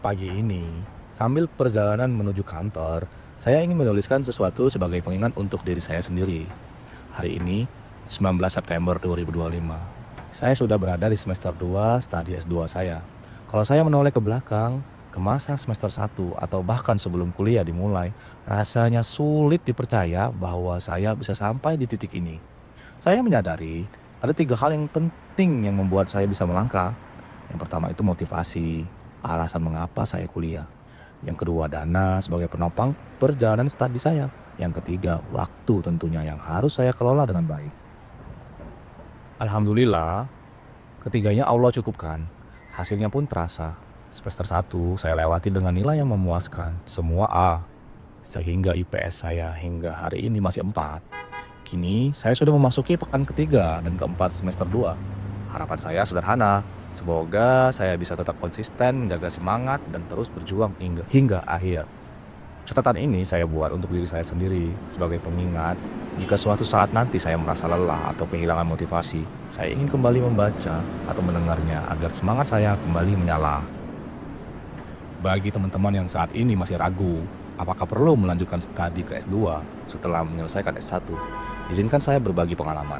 Pagi ini, sambil perjalanan menuju kantor, saya ingin menuliskan sesuatu sebagai pengingat untuk diri saya sendiri. Hari ini, 19 September 2025. Saya sudah berada di semester 2 studi S2 saya. Kalau saya menoleh ke belakang, ke masa semester 1 atau bahkan sebelum kuliah dimulai, rasanya sulit dipercaya bahwa saya bisa sampai di titik ini. Saya menyadari ada 3 hal yang penting yang membuat saya bisa melangkah. Yang pertama itu motivasi, alasan mengapa saya kuliah. Yang kedua dana sebagai penopang perjalanan studi saya. Yang ketiga waktu tentunya yang harus saya kelola dengan baik. Alhamdulillah, ketiganya Allah cukupkan. Hasilnya pun terasa. Semester 1 saya lewati dengan nilai yang memuaskan, semua A. Sehingga IPS saya hingga hari ini masih 4. Kini saya sudah memasuki pekan ketiga dan keempat semester 2. Harapan saya sederhana, semoga saya bisa tetap konsisten menjaga semangat dan terus berjuang hingga akhir. Catatan ini saya buat untuk diri saya sendiri sebagai pengingat jika suatu saat nanti saya merasa lelah atau kehilangan motivasi, saya ingin kembali membaca atau mendengarnya agar semangat saya kembali menyala. Bagi teman-teman yang saat ini masih ragu, apakah perlu melanjutkan studi ke S2 setelah menyelesaikan S1, izinkan saya berbagi pengalaman.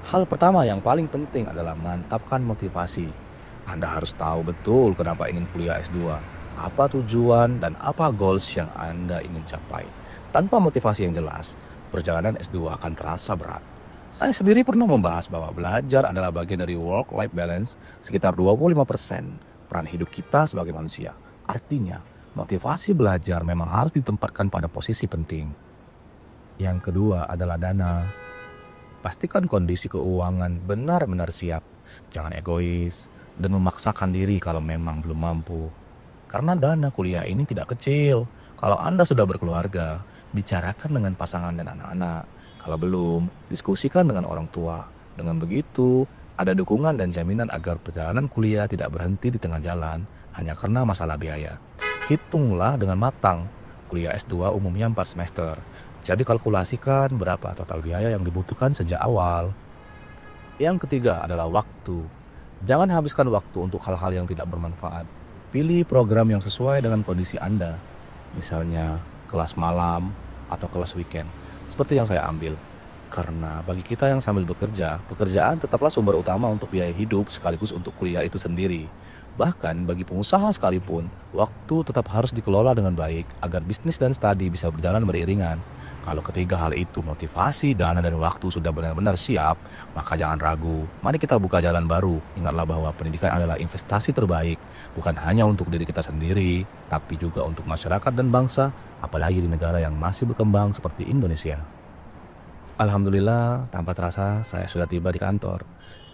Hal pertama yang paling penting adalah mantapkan motivasi. Anda harus tahu betul kenapa ingin kuliah S2, apa tujuan dan apa goals yang Anda ingin capai. Tanpa motivasi yang jelas, perjalanan S2 akan terasa berat. Saya sendiri pernah membahas bahwa belajar adalah bagian dari work-life balance sekitar 25% peran hidup kita sebagai manusia. Artinya, motivasi belajar memang harus ditempatkan pada posisi penting. Yang kedua adalah dana. Pastikan kondisi keuangan benar-benar siap. Jangan egois dan memaksakan diri kalau memang belum mampu. Karena dana kuliah ini tidak kecil. Kalau Anda sudah berkeluarga, bicarakan dengan pasangan dan anak-anak. Kalau belum, diskusikan dengan orang tua. Dengan begitu, ada dukungan dan jaminan agar perjalanan kuliah tidak berhenti di tengah jalan hanya karena masalah biaya. Hitunglah dengan matang. Kuliah S2 umumnya 4 semester. Jadi kalkulasikan berapa total biaya yang dibutuhkan sejak awal. Yang ketiga adalah waktu. Jangan habiskan waktu untuk hal-hal yang tidak bermanfaat. Pilih program yang sesuai dengan kondisi Anda. Misalnya kelas malam atau kelas weekend. Seperti yang saya ambil. Karena bagi kita yang sambil bekerja, pekerjaan tetaplah sumber utama untuk biaya hidup sekaligus untuk kuliah itu sendiri. Bahkan bagi pengusaha sekalipun, waktu tetap harus dikelola dengan baik agar bisnis dan studi bisa berjalan beriringan. Kalau ketiga hal itu, motivasi, dana, dan waktu sudah benar-benar siap, maka jangan ragu. Mari kita buka jalan baru. Ingatlah bahwa pendidikan adalah investasi terbaik, bukan hanya untuk diri kita sendiri, tapi juga untuk masyarakat dan bangsa, apalagi di negara yang masih berkembang seperti Indonesia. Alhamdulillah, tanpa terasa saya sudah tiba di kantor.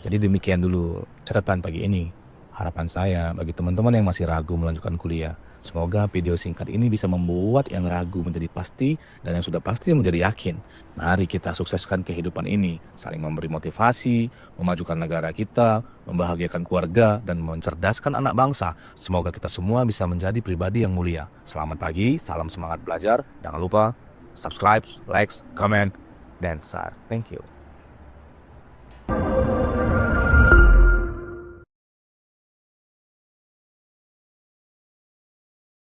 Jadi demikian dulu catatan pagi ini. Harapan saya bagi teman-teman yang masih ragu melanjutkan kuliah, semoga video singkat ini bisa membuat yang ragu menjadi pasti dan yang sudah pasti menjadi yakin. Mari kita sukseskan kehidupan ini, saling memberi motivasi, memajukan negara kita, membahagiakan keluarga, dan mencerdaskan anak bangsa. Semoga kita semua bisa menjadi pribadi yang mulia. Selamat pagi, salam semangat belajar. Jangan lupa subscribe, like, comment, dan share. Thank you.